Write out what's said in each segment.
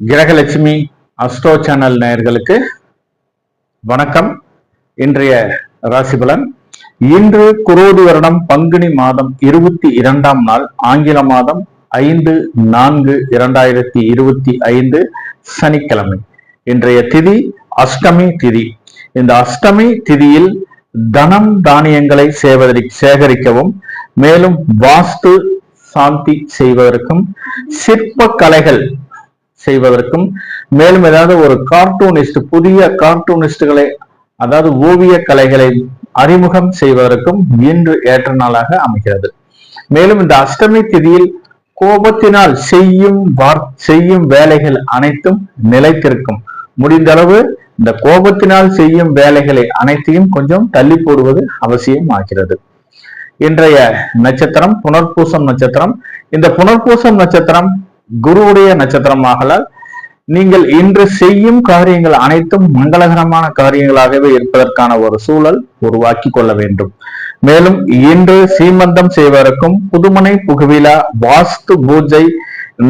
Grahalakshmi astro channel நேயர்களுக்கு வணக்கம். இன்றைய ராசி பலன். இன்று குரோதி வருடம் பங்குனி மாதம் 22ஆம் நாள், ஆங்கில மாதம் 5/4/2025 சனிக்கிழமை. இன்றைய திதி அஷ்டமி திதி. இந்த அஷ்டமி திதியில் தனம் தானியங்களை சேகரிக்கவும், மேலும் வாஸ்து சாந்தி செய்வதற்கும், சிற்ப கலைகள் செய்வதற்கும், மேலும் ஏதாவது ஒரு கார்ட்டூனிஸ்ட், புதிய கார்ட்டூனிஸ்டுகளை, அதாவது ஓவிய கலைகளை அறிமுகம் செய்வதற்கும் இன்று ஏற்ற நாளாக அமைகிறது. மேலும் இந்த அஷ்டமி திதியில் கோபத்தினால் செய்யும் வேலைகள் அனைத்தும் நிலைத்திருக்கும். முடிந்த அளவு இந்த கோபத்தினால் செய்யும் வேலைகளை அனைத்தையும் கொஞ்சம் தள்ளி போடுவது அவசியம் ஆகிறது. இன்றைய நட்சத்திரம் புனர்பூசம் நட்சத்திரம். இந்த புனர்பூசம் நட்சத்திரம் குருவுடைய நட்சத்திரமாகலால் நீங்கள் இன்று செய்யும் காரியங்கள் அனைத்தும் மங்களகரமான காரியங்களாகவே இருப்பதற்கான ஒரு சூழல் உருவாக்கி கொள்ள வேண்டும். மேலும் இன்று சீமந்தம் செய்வதற்கும், புதுமனை புகுவிழா, வாஸ்து பூஜை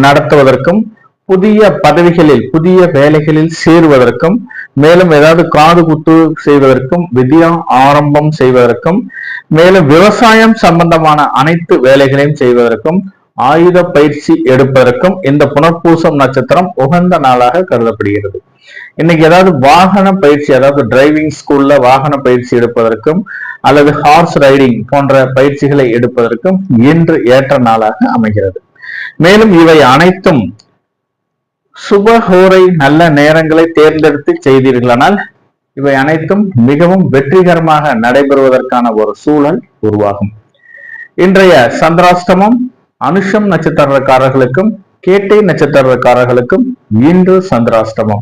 நடத்துவதற்கும், புதிய பதவிகளில் புதிய வேலைகளில் சேருவதற்கும், மேலும் ஏதாவது காது குத்து செய்வதற்கும், வித்யா ஆரம்பம் செய்வதற்கும், மேலும் விவசாயம் சம்பந்தமான அனைத்து வேலைகளையும் செய்வதற்கும், ஆயுத பயிற்சி எடுப்பதற்கும் இந்த புனர்பூசம் நட்சத்திரம் உகந்த நாளாக கருதப்படுகிறது. இன்னைக்கு ஏதாவது வாகன பயிற்சி, அதாவது டிரைவிங் ஸ்கூல்ல வாகன பயிற்சி எடுப்பதற்கும் அல்லது ஹார்ஸ் ரைடிங் போன்ற பயிற்சிகளை எடுப்பதற்கும் இன்று ஏற்ற நாளாக அமைகிறது. மேலும் இவை அனைத்தும் சுபஹோரை நல்ல நேரங்களை தேர்ந்தெடுத்து செய்தீர்களானால் இவை அனைத்தும் மிகவும் வெற்றிகரமாக நடைபெறுவதற்கான ஒரு சூழல் உருவாகும். இன்றைய சந்திராஷ்டமம் அனுஷம் நட்சத்திரக்காரர்களுக்கும், கேட்டை நட்சத்திரக்காரர்களுக்கும் இன்று சந்திராஷ்டமம்.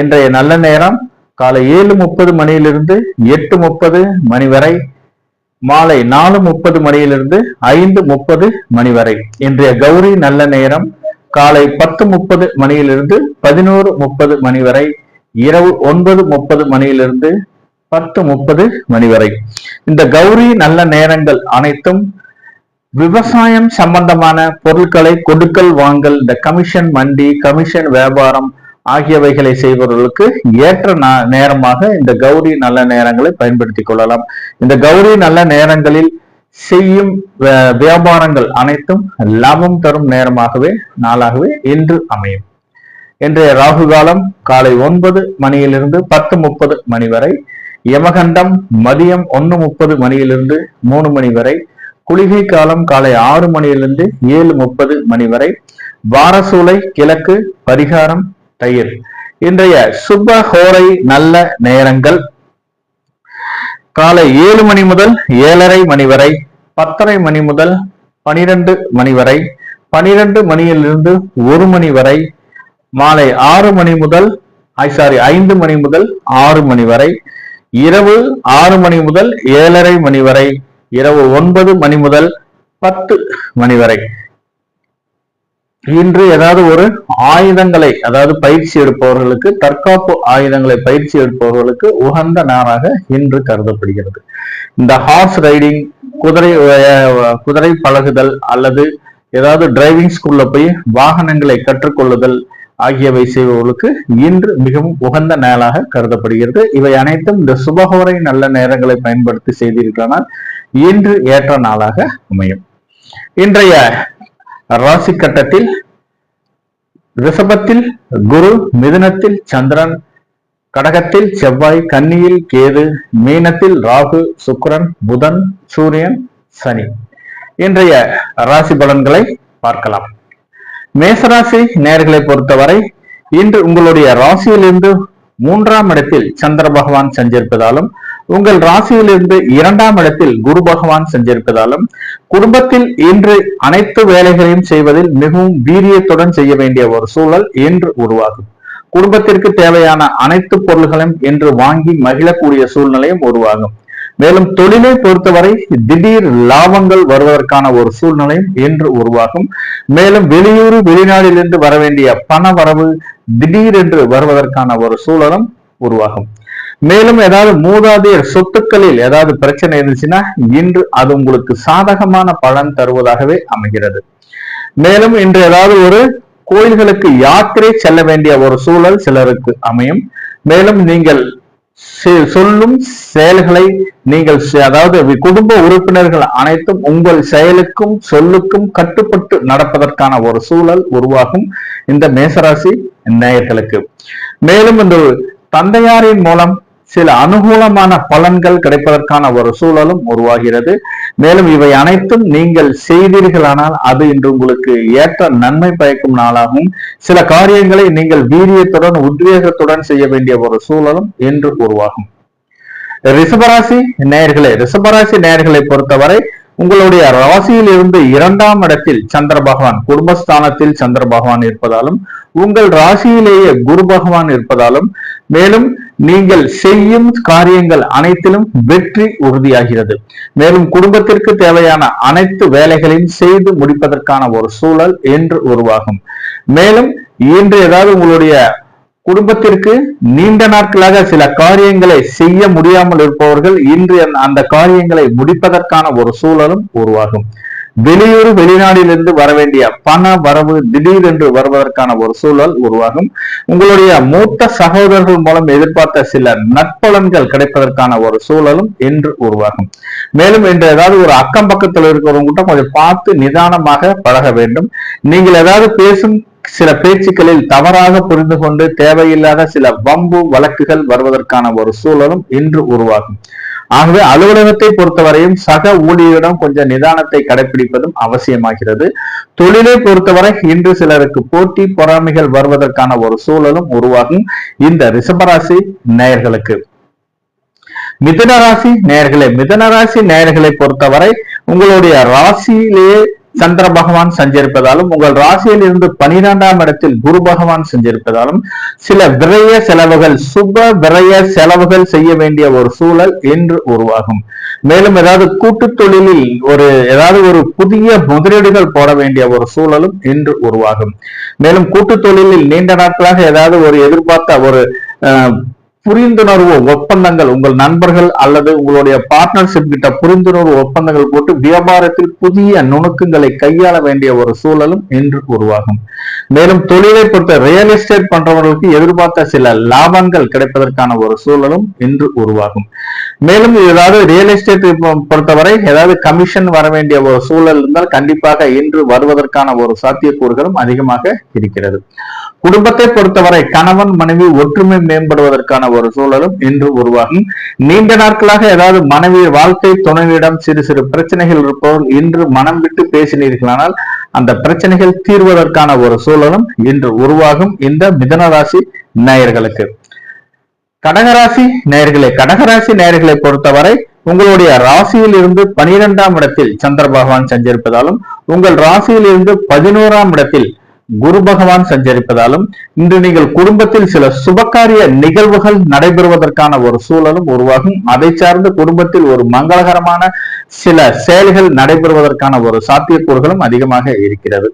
இன்றைய நல்ல நேரம் காலை 7:30 மணியிலிருந்து 8:30 மணி வரை, மாலை 4:30 மணியிலிருந்து 5:30 மணி வரை. இன்றைய கௌரி நல்ல நேரம் காலை 10:30 மணியிலிருந்து 11:30 மணி வரை, இரவு 9:30 மணியிலிருந்து 10:30 மணி வரை. இந்த கௌரி நல்ல நேரங்கள் அனைத்தும் விவசாயம் சம்பந்தமான பொருட்களை கொடுக்கல் வாங்கல், இந்த கமிஷன் மண்டி, கமிஷன் வியாபாரம் ஆகியவைகளை செய்பவர்களுக்கு ஏற்ற நேரமாக இந்த கௌரி நல்ல நேரங்களை பயன்படுத்திக் கொள்ளலாம். இந்த கௌரி நல்ல நேரங்களில் செய்யும் வியாபாரங்கள் அனைத்தும் லாபம் தரும் நாளாகவே இன்று அமையும். இன்றைய ராகு காலம் காலை 9 மணியிலிருந்து 10:30 மணி வரை, யமகண்டம் மதியம் 1:30 மணியிலிருந்து 3 மணி வரை, குளிகை காலம் காலை 6 மணியிலிருந்து 7:30 மணி வரை, வாரசூலை கிழக்கு, பரிகாரம் தயிர். இன்றைய சுபஹோரை நல்ல நேரங்கள் காலை 7 மணி முதல் 7:30 மணி வரை, 10:30 மணி முதல் 12 மணி வரை, 12 மணியிலிருந்து 1 மணி வரை, மாலை 5 மணி முதல் 6 மணி வரை, இரவு 6 மணி முதல் 7:30 மணி வரை, இரவு 9 மணி முதல் 10 மணி வரை. இன்று ஏதாவது ஒரு ஆயுதங்களை, அதாவது பயிற்சி எடுப்பவர்களுக்கு, தற்காப்பு ஆயுதங்களை பயிற்சி எடுப்பவர்களுக்கு உகந்த நாளாக இன்று கருதப்படுகிறது. இந்த ஹார்ஸ் ரைடிங், குதிரை பழகுதல் அல்லது ஏதாவது டிரைவிங் ஸ்கூல்ல போய் வாகனங்களை கற்றுக்கொள்ளுதல் ஆகியவை செய்பவர்களுக்கு இன்று மிகவும் உகந்த நாளாக கருதப்படுகிறது. இவை அனைத்தும் இந்த சுபஹோரை நல்ல நேரங்களை பயன்படுத்தி செய்தீர்களானால் இன்று ஏற்ற நாளாக அமையும். இன்றைய ராசி கட்டத்தில் ரிஷபத்தில் குரு, மிதுனத்தில் சந்திரன், கடகத்தில் செவ்வாய், கன்னியில் கேது, மீனத்தில் ராகு, சுக்கிரன், புதன், சூரியன், சனி. இன்றைய ராசி பலன்களை பார்க்கலாம். மேசராசி நேயர்களை பொறுத்தவரை இன்று உங்களுடைய ராசியிலிருந்து 3ஆம் இடத்தில் சந்திர பகவான் சஞ்சரிப்பதாலும், உங்கள் ராசியிலிருந்து 2ஆம் இடத்தில் குரு பகவான் சஞ்சரிப்பதாலும், குடும்பத்தில் இன்று அனைத்து வேலைகளையும் செய்வதில் மிகவும் வீரியத்துடன் செய்ய வேண்டிய ஒரு சூழல் இன்று உருவாகும். குடும்பத்திற்கு தேவையான அனைத்து பொருள்களையும் இன்று வாங்கி மகிழக்கூடிய சூழ்நிலையும் உருவாகும். மேலும் தொழிலை பொறுத்தவரை திடீர் லாபங்கள் வருவதற்கான ஒரு சூழ்நிலையும் இன்று உருவாகும். மேலும் வெளியூர் வெளிநாட்டிலிருந்து வர வேண்டிய பண வரவு திடீரென்று வருவதற்கான ஒரு சூழலும் உருவாகும். மேலும் ஏதாவது மூதாதையர் சொத்துக்களில் ஏதாவது பிரச்சனை இருந்துச்சுன்னா இன்று அது உங்களுக்கு சாதகமான பலன் தருவதாகவே அமைகிறது. மேலும் இன்று ஏதாவது ஒரு கோயில்களுக்கு யாத்திரை செல்ல வேண்டிய ஒரு சூழல் சிலருக்கு அமையும். மேலும் நீங்கள் சொல்லும் செயல்களை நீங்கள் அதாவது குடும்ப உறுப்பினர்கள் அனைத்தும் உங்கள் செயலுக்கும் சொல்லுக்கும் கட்டுப்பட்டு நடப்பதற்கான ஒரு சூழல் உருவாகும் இந்த மேசராசி நேயர்களுக்கு. மேலும் இந்த தந்தையாரின் மூலம் சில அனுகூலமான பலன்கள் கிடைப்பதற்கான ஒரு சூழலும் உருவாகிறது. மேலும் இவை அனைத்தும் நீங்கள் செய்தீர்களானால் அது இன்று உங்களுக்கு ஏற்ற நன்மை பயக்கும் நாளாகவும், சில காரியங்களை நீங்கள் வீரியத்துடன் உத்வேகத்துடன் செய்ய வேண்டிய ஒரு சூழலும் இன்று உருவாகும். ரிஷபராசி நேயர்களை பொறுத்தவரை உங்களுடைய ராசியில் இருந்து 2ஆம் இடத்தில் சந்திர பகவான், குடும்பஸ்தானத்தில் சந்திர பகவான் இருப்பதாலும், உங்கள் ராசியிலேயே குரு பகவான் இருப்பதாலும், மேலும் நீங்கள் செய்யும் காரியங்கள் அனைத்திலும் வெற்றி உறுதியாகிறது. மேலும் குடும்பத்திற்கு தேவையான அனைத்து வேலைகளையும் செய்து முடிப்பதற்கான ஒரு சூழல் என்று உருவாகும். மேலும் இன்று ஏதாவது உங்களுடைய குடும்பத்திற்கு நீண்ட நாட்களாக சில காரியங்களை செய்ய முடியாமல் இருப்பவர்கள் இன்று அந்த காரியங்களை முடிப்பதற்கான ஒரு சூழலும் உருவாகும். வெளியூர் வெளிநாட்டிலிருந்து வர வேண்டிய பண வரவு திடீரென்று வருவதற்கான ஒரு சூழல் உருவாகும். உங்களுடைய மூத்த சகோதரர்கள் மூலம் எதிர்பார்த்த சில நற்பலன்கள் கிடைப்பதற்கான ஒரு சூழலும் இன்று உருவாகும். மேலும் இன்று ஏதாவது ஒரு அக்கம் பக்கத்தில் இருக்கிறவங்க கொஞ்சம் பார்த்து நிதானமாக பழக வேண்டும். நீங்கள் ஏதாவது பேசும் சில பேச்சுக்களில் தவறாக புரிந்து கொண்டு தேவையில்லாத சில வம்பு வழக்குகள் வருவதற்கான ஒரு சூழலும் இன்று உருவாகும். ஆகவே அலுவலகத்தை பொறுத்தவரையும் சக ஊழியரிடம் கொஞ்சம் நிதானத்தை கடைபிடிப்பதும் அவசியமாகிறது. தொழிலை பொறுத்தவரை இன்று சிலருக்கு போட்டி பொறாமைகள் வருவதற்கான ஒரு சூழலும் உருவாகும் இந்த ரிஷபராசி நேயர்களுக்கு. மிதுனராசி நேயர்களை பொறுத்தவரை உங்களுடைய ராசியிலேயே சந்திர பகவான் சஞ்சரிப்பதாலும், உங்கள் ராசியில் இருந்து 12ஆம் இடத்தில் குரு பகவான் சஞ்சரிப்பதாலும் சில விரய செலவுகள், சுப விரய செலவுகள் செய்ய வேண்டிய ஒரு சூழல் என்று உருவாகும். மேலும் ஏதாவது கூட்டு தொழிலில் ஏதாவது ஒரு புதிய முதலீடுகள் போட வேண்டிய ஒரு சூழலும் இன்று உருவாகும். மேலும் கூட்டு தொழிலில் நீண்ட நாட்களாக ஏதாவது ஒரு எதிர்பார்த்த ஒரு புரிந்துணர்வு ஒப்பந்தங்கள், உங்கள் நண்பர்கள் அல்லது உங்களுடைய பார்ட்னர்ஷிப் கிட்ட புரிந்துணர்வு ஒப்பந்தங்கள் போட்டு வியாபாரத்தில் புதிய நுணுக்கங்களை கையாள வேண்டிய ஒரு சூழலும் இன்று உருவாகும். மேலும் தொழிலை பொறுத்த ரியல் எஸ்டேட் பண்றவர்களுக்கு எதிர்பார்த்த சில லாபங்கள் கிடைப்பதற்கான ஒரு சூழலும் இன்று உருவாகும். மேலும் ஏதாவது ரியல் எஸ்டேட் பொறுத்தவரை ஏதாவது கமிஷன் வர வேண்டிய ஒரு சூழல் இருந்தால் கண்டிப்பாக இன்று வருவதற்கான ஒரு சாத்தியக்கூறுகளும் அதிகமாக இருக்கிறது. குடும்பத்தை பொறுத்தவரை கணவன் மனைவி ஒற்றுமை மேம்படுவதற்கான ஒரு சூழலும் இன்று உருவாகும். நீண்ட நாட்களாக ஏதாவது மனைவி வாழ்க்கை துணைவியிடம் சிறு சிறு பிரச்சனைகள் இருப்பவர்கள் இன்று மனம் விட்டு பேசினீர்களானால் அந்த பிரச்சனைகள் தீர்வதற்கான ஒரு சூழலும் இன்று உருவாகும் இந்த மிதுனராசி நேயர்களுக்கு. கடகராசி நேயர்களை பொறுத்தவரை உங்களுடைய ராசியில் இருந்து 12ஆம் இடத்தில் சந்திர பகவான் சஞ்சரிப்பதாலும், உங்கள் ராசியில் இருந்து 11ஆம் இடத்தில் குரு பகவான் சஞ்சரிப்பதாலும் இன்று நீங்கள் குடும்பத்தில் சில சுபகாரிய நிகழ்வுகள் நடைபெறுவதற்கான ஒரு சூழலும் உருவாகும். அதை சார்ந்து குடும்பத்தில் ஒரு மங்களகரமான சில செயல்கள் நடைபெறுவதற்கான ஒரு சாத்தியக்கூறுகளும் அதிகமாக இருக்கிறது.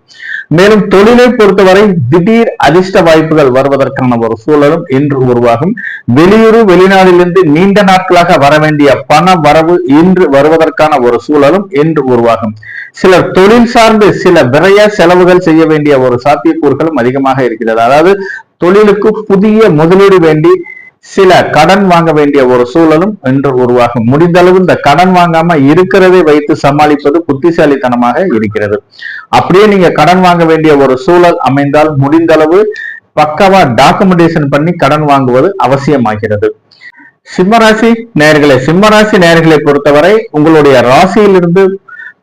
மேலும் தொழிலை பொறுத்தவரை திடீர் அதிர்ஷ்ட வாய்ப்புகள் வருவதற்கான ஒரு சூழலும் இன்று உருவாகும். வெளியூர் வெளிநாட்டிலிருந்து நீண்ட நாட்களாக வர வேண்டிய பண வரவு இன்று வருவதற்கான ஒரு சூழலும் இன்று உருவாகும். சிலர் தொழில் சார்ந்து சில விரய செலவுகள் செய்ய வேண்டிய ஒரு சாத்தியக்கூறுகளும் அதிகமாக இருக்கிறது. அதாவது தொழிலுக்கு புதிய முதலீடு வேண்டி சில கடன் வாங்க வேண்டிய ஒரு சூழலும் இன்று உருவாகும். முடிந்தளவு இந்த கடன் வாங்காம இருக்கிறதை வைத்து சமாளிப்பது புத்திசாலித்தனமாக இருக்கிறது. அப்படியே நீங்க கடன் வாங்க வேண்டிய ஒரு சூழல் அமைந்தால் முடிந்தளவு பக்காவா டாக்குமெண்டேஷன் பண்ணி கடன் வாங்குவது அவசியமாகிறது. சிம்மராசி நேயர்களை பொறுத்தவரை உங்களுடைய ராசியிலிருந்து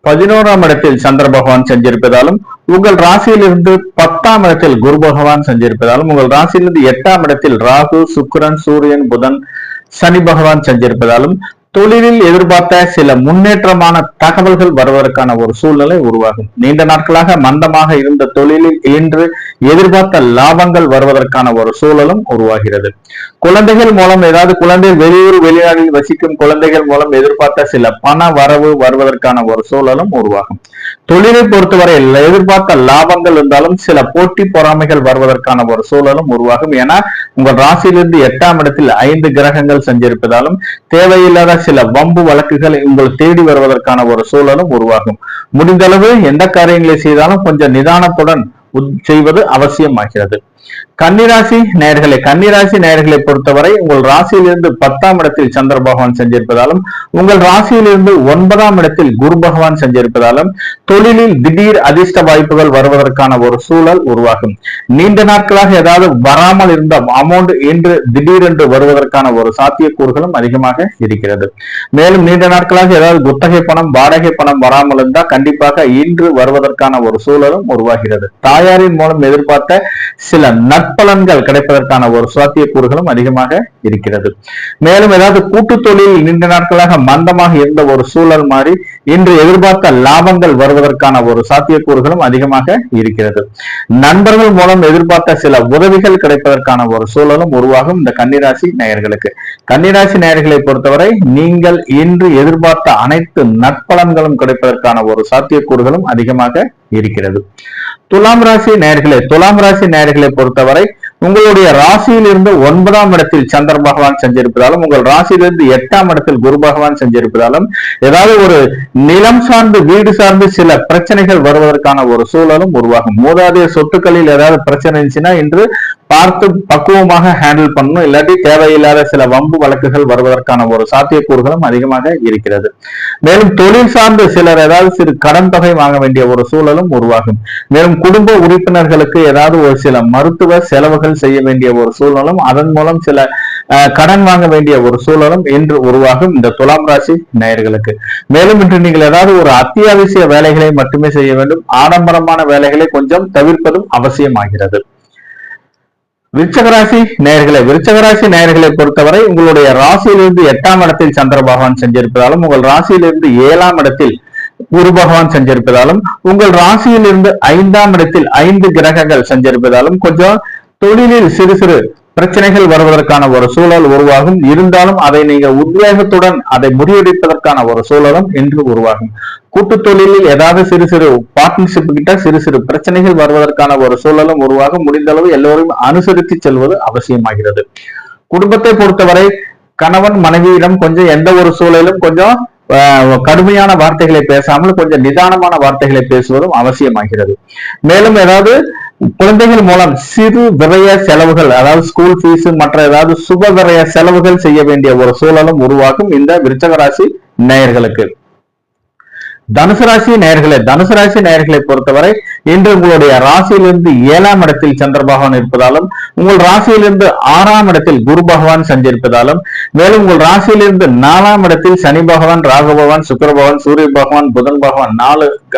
11ஆம் இடத்தில் சந்திர பகவான் சஞ்சரிப்பதாலும், உங்கள் ராசியிலிருந்து 10ஆம் இடத்தில் குரு பகவான் சஞ்சரிப்பதாலும், உங்கள் ராசியிலிருந்து 8ஆம் இடத்தில் ராகு, சுக்கிரன், சூரியன், புதன், சனி பகவான் சஞ்சரிப்பதாலும் தொழிலில் எதிர்பார்த்த சில முன்னேற்றமான தகவல்கள் வருவதற்கான ஒரு சூழ்நிலை உருவாகும். நீண்ட நாட்களாக மந்தமாக இருந்த தொழிலில் இன்று எதிர்பார்த்த லாபங்கள் வருவதற்கான ஒரு சூழலும் உருவாகிறது. குழந்தைகள் மூலம் ஏதாவது குழந்தைகள் வெளியூர் வெளிநாட்டில் வசிக்கும் குழந்தைகள் மூலம் எதிர்பார்த்த சில பண வரவு வருவதற்கான ஒரு சூழலும் உருவாகும். தொழிலை பொறுத்தவரை எதிர்பார்த்த லாபங்கள் இருந்தாலும் சில போட்டி பொறாமைகள் வருவதற்கான ஒரு சூழலும் உருவாகும். ஏன்னா உங்கள் ராசியிலிருந்து 8ஆம் இடத்தில் 5 கிரகங்கள் சஞ்சரிப்பதாலும் தேவையில்லாத சில வம்பு வழக்குகள் உங்கள் தேடி வருவதற்கான ஒரு சூழலும் உருவாகும். முடிந்தளவு எந்த காரியங்களை செய்தாலும் கொஞ்சம் நிதானத்துடன் செய்வது அவசியமாகிறது. கன்னிராசி நேயர்களே, கன்னிராசி நேயர்களை பொறுத்தவரை உங்கள் ராசியிலிருந்து 10ஆம் இடத்தில் சந்திர பகவான் செஞ்சிருப்பதாலும், உங்கள் ராசியிலிருந்து 9ஆம் இடத்தில் குரு பகவான் செஞ்சிருப்பதாலும் தொழிலில் திடீர் அதிர்ஷ்ட வாய்ப்புகள் வருவதற்கான ஒரு சூழல் உருவாகும். நீண்ட நாட்களாக ஏதாவது வராமல் இருந்த அமௌண்ட் இன்று திடீரென்று வருவதற்கான ஒரு சாத்தியக்கூறுகளும் அதிகமாக இருக்கிறது. மேலும் நீண்ட நாட்களாக ஏதாவது குத்தகை பணம், வாடகை பணம் வராமல் இருந்தால் கண்டிப்பாக இன்று வருவதற்கான ஒரு சூழலும் உருவாகிறது. தாயாரின் மூலம் எதிர்பார்த்த சில நற்பலன்கள் கிடைப்பதற்கான ஒரு சாத்தியக்கூறுகளும் அதிகமாக இருக்கிறது. மேலும் ஏதாவது கூட்டு தொழில் நீண்ட நாட்களாக மந்தமாக இருந்த ஒரு சூழல் மாறி இன்று எதிர்பார்த்த லாபங்கள் வருவதற்கான ஒரு சாத்தியக்கூறுகளும் அதிகமாக இருக்கிறது. நண்பர்கள் மூலம் எதிர்பார்த்த சில உதவிகள் கிடைப்பதற்கான ஒரு சூழலும் உருவாகும். இந்த கன்னிராசி நேயர்களுக்கு, கன்னிராசி நேயர்களை பொறுத்தவரை நீங்கள் இன்று எதிர்பார்த்த அனைத்து நற்பலன்களும் கிடைப்பதற்கான ஒரு சாத்தியக்கூறுகளும் அதிகமாக இருக்கிறது. துலாம் ராசி நேயர்களே, துலாம் ராசி நேயர்களை பொறுத்தவரை உங்களுடைய ராசியிலிருந்து 9ஆம் இடத்தில் சந்திர பகவான் செஞ்சிருப்பதாலும், உங்கள் ராசியிலிருந்து 8ஆம் இடத்தில் குரு பகவான் செஞ்சிருப்பதாலும் ஏதாவது ஒரு நிலம் சார்ந்து, வீடு சார்ந்து சில பிரச்சனைகள் வருவதற்கான ஒரு சூழலும் உருவாகும். மூதாதைய சொத்துக்களில் ஏதாவது பிரச்சனை இருந்துச்சுன்னா இன்று பார்த்து பக்குவமாக ஹேண்டில் பண்ணணும். இல்லாட்டி தேவையில்லாத சில வம்பு வழக்குகள் வருவதற்கான ஒரு சாத்தியக்கூறுகளும் அதிகமாக இருக்கிறது. மேலும் தொழில் சார்ந்து சிலர் ஏதாவது சிறு கடன் தொகை வாங்க வேண்டிய ஒரு சூழலும் உருவாகும். மேலும் குடும்ப உறுப்பினர்களுக்கு ஏதாவது ஒரு சில மருத்துவ செலவுகள் செய்ய வேண்டிய ஒரு சூழலும், அதன் மூலம் சில கடன் வாங்க வேண்டிய ஒரு சூழலும் இன்று உருவாகும் இந்த துலாம் ராசி நேயர்களுக்கு. மேலும் இன்று நீங்கள் ஏதாவது ஒரு அத்தியாவசிய வேலைகளை மட்டுமே செய்ய வேண்டும். ஆடம்பரமான வேலைகளை கொஞ்சம் தவிர்ப்பதும் அவசியமாகிறது. விருச்சகராசி நேயர்களே, விருச்சகராசி நேயர்களை பொறுத்தவரை உங்களுடைய ராசியிலிருந்து 8ஆம் இடத்தில் சந்திர பகவான் செஞ்சிருப்பதாலும், உங்கள் ராசியிலிருந்து 7ஆம் இடத்தில் குரு பகவான் செஞ்சிருப்பதாலும், உங்கள் ராசியிலிருந்து 5ஆம் இடத்தில் 5 கிரகங்கள் செஞ்சிருப்பதாலும் கொஞ்சம் தொழிலில் சிறு சிறு பிரச்சனைகள் வருவதற்கான ஒரு சூழல் உருவாகும். இருந்தாலும் அதை நீங்க உத்வேகத்துடன் அதை முறியடிப்பதற்கான ஒரு சூழலும் இன்று உருவாகும். கூட்டு தொழிலில் ஏதாவது சிறு சிறு பார்ட்னர்ஷிப் கிட்ட சிறு சிறு பிரச்சனைகள் வருவதற்கான ஒரு சூழலும் உருவாகும். முடிந்த அளவு எல்லோரும் அனுசரித்து செல்வது அவசியமாகிறது. குடும்பத்தை பொறுத்தவரை கணவன் மனைவியிடம் கொஞ்சம் எந்த ஒரு சூழலும் கொஞ்சம் கடுமையான வார்த்தைகளை பேசாமல் கொஞ்சம் நிதானமான வார்த்தைகளை பேசுவதும் அவசியமாகிறது. மேலும் ஏதாவது குழந்தைகள் மூலம் சிறு விரய செலவுகள், அதாவது ஸ்கூல் ஃபீஸ் மற்ற ஏதாவது சுப விரய செலவுகள் செய்ய வேண்டிய ஒரு சூழலும் உருவாகும் இந்த விருச்சக ராசி நேயர்களுக்கு. தனுசு ராசி நேயர்களே, தனுசு ராசி நேயர்களை பொறுத்தவரை இன்று உங்களுடைய ராசியிலிருந்து 7ஆம் இடத்தில் சந்திர பகவான் இருப்பதாலும், உங்கள் ராசியிலிருந்து 6ஆம் இடத்தில் குரு பகவான் சஞ்சரிப்பதாலும், மேலும் உங்கள் ராசியிலிருந்து 4ஆம் இடத்தில் சனி பகவான், ராகு பகவான், சுக்கிர பகவான், சூரிய பகவான், புதன் பகவான்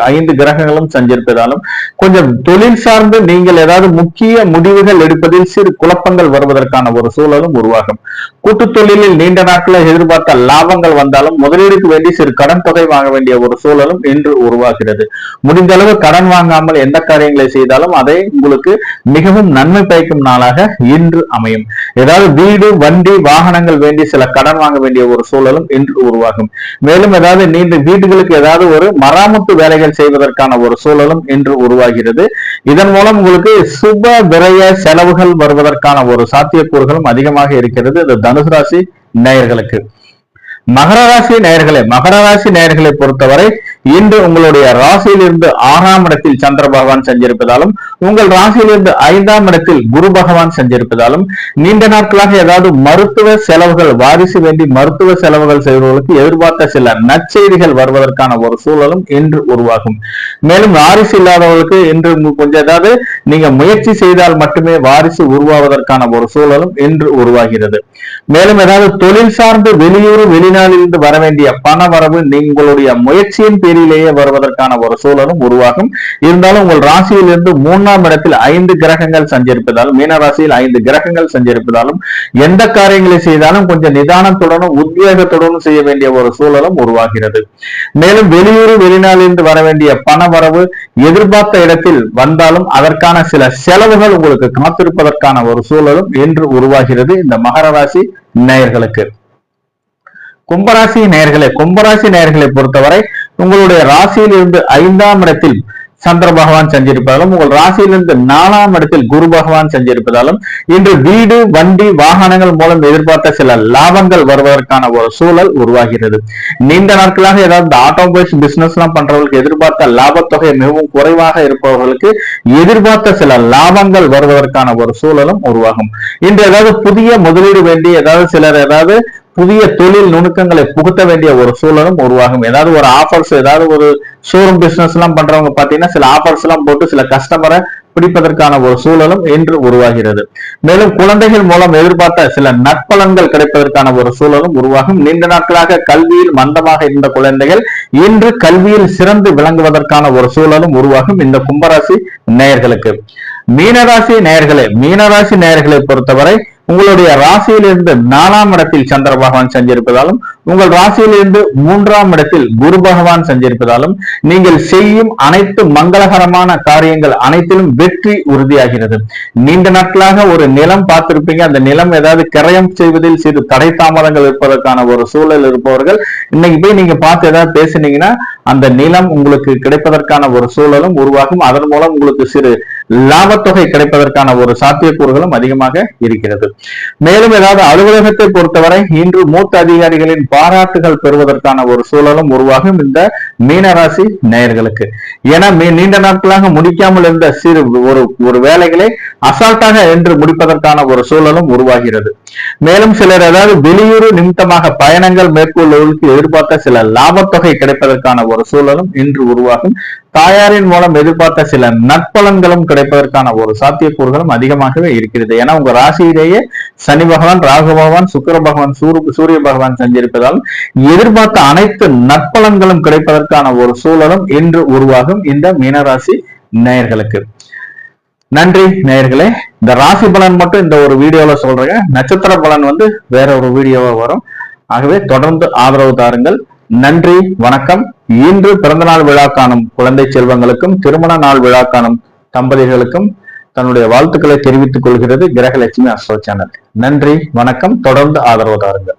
5 கிரகங்களும் சஞ்சரிப்பதாலும் கொஞ்சம் தொழில் சார்ந்து நீங்கள் ஏதாவது முக்கிய முடிவுகள் எடுப்பதில் சிறு குழப்பங்கள் வருவதற்கான ஒரு சூழலும் உருவாகும். கூட்டு தொழிலில் நீண்ட நாட்களில் எதிர்பார்த்த லாபங்கள் வந்தாலும் முதலீடுக்கு வேண்டி சிறு கடன் தொகை வாங்க வேண்டிய ஒரு சூழலும் இன்று உருவாகிறது. முடிந்த அளவு கடன் வாங்காமல் எந்த காரியங்களை செய்தாலும் அதை உங்களுக்கு மிகவும் நன்மை பயக்கும் நாளாக இன்று அமையும். ஏதாவது வீடு, வண்டி, வாகனங்கள் வேண்டி சில கடன் வாங்க வேண்டிய ஒரு சூழலும் இன்று உருவாகும். மேலும் ஏதாவது நீண்ட வீடுகளுக்கு ஏதாவது ஒரு மராமத்து வேலைகள் செய்வதற்கான ஒரு சூழலும் இன்று உருவாகிறது. இதன் மூலம் உங்களுக்கு சுப விரய செலவுகள் வருவதற்கான ஒரு சாத்தியக்கூறுகளும் அதிகமாக இருக்கிறது இந்த தனுசு ராசி நேயர்களுக்கு. மகர ராசி நேயர்களே, மகர ராசி நேயர்களை பொறுத்தவரை இன்று உங்களுடைய ராசியிலிருந்து 6ஆம் இடத்தில் சந்திர பகவான் செஞ்சிருப்பதாலும், உங்கள் ராசியிலிருந்து 5ஆம் இடத்தில் குரு பகவான் செஞ்சிருப்பதாலும் நீண்ட நாட்களாக ஏதாவது மருத்துவ செலவுகள், வாரிசு வேண்டி மருத்துவ செலவுகள் செய்வர்களுக்கு எதிர்பார்த்த சில நற்செய்திகள் வருவதற்கான ஒரு சூழலும் இன்று உருவாகும். மேலும் வாரிசு இல்லாதவர்களுக்கு இன்று கொஞ்சம் ஏதாவது நீங்க முயற்சி செய்தால் மட்டுமே வாரிசு உருவாவதற்கான ஒரு சூழலும் இன்று உருவாகிறது. மேலும் ஏதாவது தொழில் சார்ந்து வெளியூர், வெளிநாட்டிலிருந்து வர வேண்டிய பண வரவு உங்களுடைய முயற்சியின் பேரிலேயே வருவதற்கான ஒரு சூழலும் உருவாகும். இருந்தாலும் உங்கள் ராசியிலிருந்து 3ஆம் இடத்தில் 5 கிரகங்கள் சஞ்சரிப்பதாலும், மீன ராசியில் 5 கிரகங்கள் சஞ்சரிப்பதாலும் எந்த காரியங்களை செய்தாலும் கொஞ்சம் நிதானத்துடனும் உத்வேகத்துடனும் செய்ய வேண்டிய ஒரு சூழலும் உருவாகிறது. மேலும் வெளியூர், வெளிநாட்டிலிருந்து வர வேண்டிய பண வரவு எதிர்பார்த்த இடத்தில் வந்தாலும் அதற்கான சில செலவுகள் உங்களுக்கு காத்திருப்பதற்கான ஒரு சூழலும் இன்று உருவாகிறது இந்த மகர ராசி நேயர்களுக்கு. கும்பராசி நேயர்களே, கும்பராசி நேயர்களை பொறுத்தவரை உங்களுடைய ராசியில் இருந்து 5ஆம் இடத்தில் சந்திர பகவான் செஞ்சிருப்பதாலும் உங்கள் ராசியிலிருந்து 4ஆம் இடத்தில் குரு பகவான் செஞ்சிருப்பதாலும் இன்று வீடு வண்டி வாகனங்கள் மூலம் எதிர்பார்த்த சில லாபங்கள் வருவதற்கான ஒரு சூழல் உருவாகிறது. நீண்ட நாட்களாக ஏதாவது ஆட்டோமொபைல்ஸ் பிசினஸ் எல்லாம் பண்றவர்களுக்கு எதிர்பார்த்த லாபத்தொகை மிகவும் குறைவாக இருப்பவர்களுக்கு எதிர்பார்த்த சில லாபங்கள் வருவதற்கான ஒரு சூழலும் உருவாகும். இன்று ஏதாவது புதிய முதலீடு வேண்டி ஏதாவது புதிய தொழில் நுணுக்கங்களை புகுத்த வேண்டிய ஒரு சூழலும் உருவாகும். ஏதாவது ஒரு ஆஃபர்ஸ், ஏதாவது ஒரு ஷோரூம் பிசினஸ் எல்லாம் பண்றவங்க பாத்தீங்கன்னா சில ஆஃபர்ஸ் எல்லாம் போட்டு சில கஸ்டமரை பிடிப்பதற்கான ஒரு சூழலும் இன்று உருவாகிறது. மேலும் குழந்தைகள் மூலம் எதிர்பார்த்த சில நற்பலன்கள் கிடைப்பதற்கான ஒரு சூழலும் உருவாகும். நீண்ட நாட்களாக கல்வியில் மந்தமாக இருந்த குழந்தைகள் இன்று கல்வியில் சிறந்து விளங்குவதற்கான ஒரு சூழலும் உருவாகும். இந்த கும்பராசி நேயர்களுக்கு. மீனராசி நேயர்களை பொறுத்தவரை உங்களுடைய ராசியிலிருந்து 4ஆம் இடத்தில் சந்திர பகவான் செஞ்சிருப்பதாலும் உங்கள் ராசியிலிருந்து 3ஆம் இடத்தில் குரு பகவான் செஞ்சிருப்பதாலும் நீங்கள் செய்யும் அனைத்து மங்களகரமான காரியங்கள் அனைத்திலும் வெற்றி உறுதியாகிறது. நீண்ட நாட்களாக ஒரு நிலம் பார்த்திருப்பீங்க. அந்த நிலம் ஏதாவது கிரயம் செய்வதில் சிறு தடை தாமதங்கள் இருப்பதற்கான ஒரு சூழல் இருப்பவர்கள் இன்னைக்கு போய் நீங்க பார்த்து ஏதாவது பேசினீங்கன்னா அந்த நிலம் உங்களுக்கு கிடைப்பதற்கான ஒரு சூழலும் உருவாகும். அதன் மூலம் உங்களுக்கு சிறு லாபத்தொகை கிடைப்பதற்கான ஒரு சாத்தியக்கூறுகளும் அதிகமாக இருக்கிறது. மேலும் ஏதாவது அலுவலகத்தை பொறுத்தவரை இன்று மூத்த அதிகாரிகளின் பாராட்டுகள் பெறுவதற்கான ஒரு சூழலும் உருவாகும் இந்த மீனராசி நேயர்களுக்கு. ஏன்னா நீண்ட நாட்களாக முடிக்காமல் இருந்த சிறு ஒரு வேலைகளை அசால்ட்டாக என்று முடிப்பதற்கான ஒரு சூழலும் உருவாகிறது. மேலும் சிலர் ஏதாவது வெளியூர் நிமித்தமாக பயணங்கள் மேற்கொள்வதற்கு எதிர்பார்த்த சில லாபத்தொகை கிடைப்பதற்கான ஒரு சூழலும் இன்று உருவாகும். தாயாரின் மூலம் எதிர்பார்த்த சில நற்பலன்களும் கிடைப்பதற்கான ஒரு சாத்தியக்கூறுகளும் அதிகமாகவே இருக்கிறது. ஏன்னா உங்க ராசியிலேயே சனி பகவான், ராகு பகவான், சுக்கிர பகவான், சூரிய பகவான் செஞ்சிருப்பதால் எதிர்பார்த்த அனைத்து நற்பலன்களும் கிடைப்பதற்கான ஒரு சூழலும் இன்று உருவாகும் இந்த மீனராசி நேயர்களுக்கு. நன்றி நேயர்களே. இந்த ராசி பலன் மட்டும் இந்த ஒரு வீடியோல சொல்றேன். நட்சத்திர பலன் வேற ஒரு வீடியோவா வரும். ஆகவே தொடர்ந்து ஆதரவு தாருங்கள். நன்றி, வணக்கம். இன்று பிறந்தநாள் விழா காணும் குழந்தை செல்வங்களுக்கும் திருமண நாள் விழா காணும் தம்பதிகளுக்கும் தன்னுடைய வாழ்த்துக்களை தெரிவித்துக் கொள்கிறது கிரகலட்சுமி அஸ்ட்ரோ சேனல். நன்றி, வணக்கம். தொடர்ந்து ஆதரவு தாருங்கள்.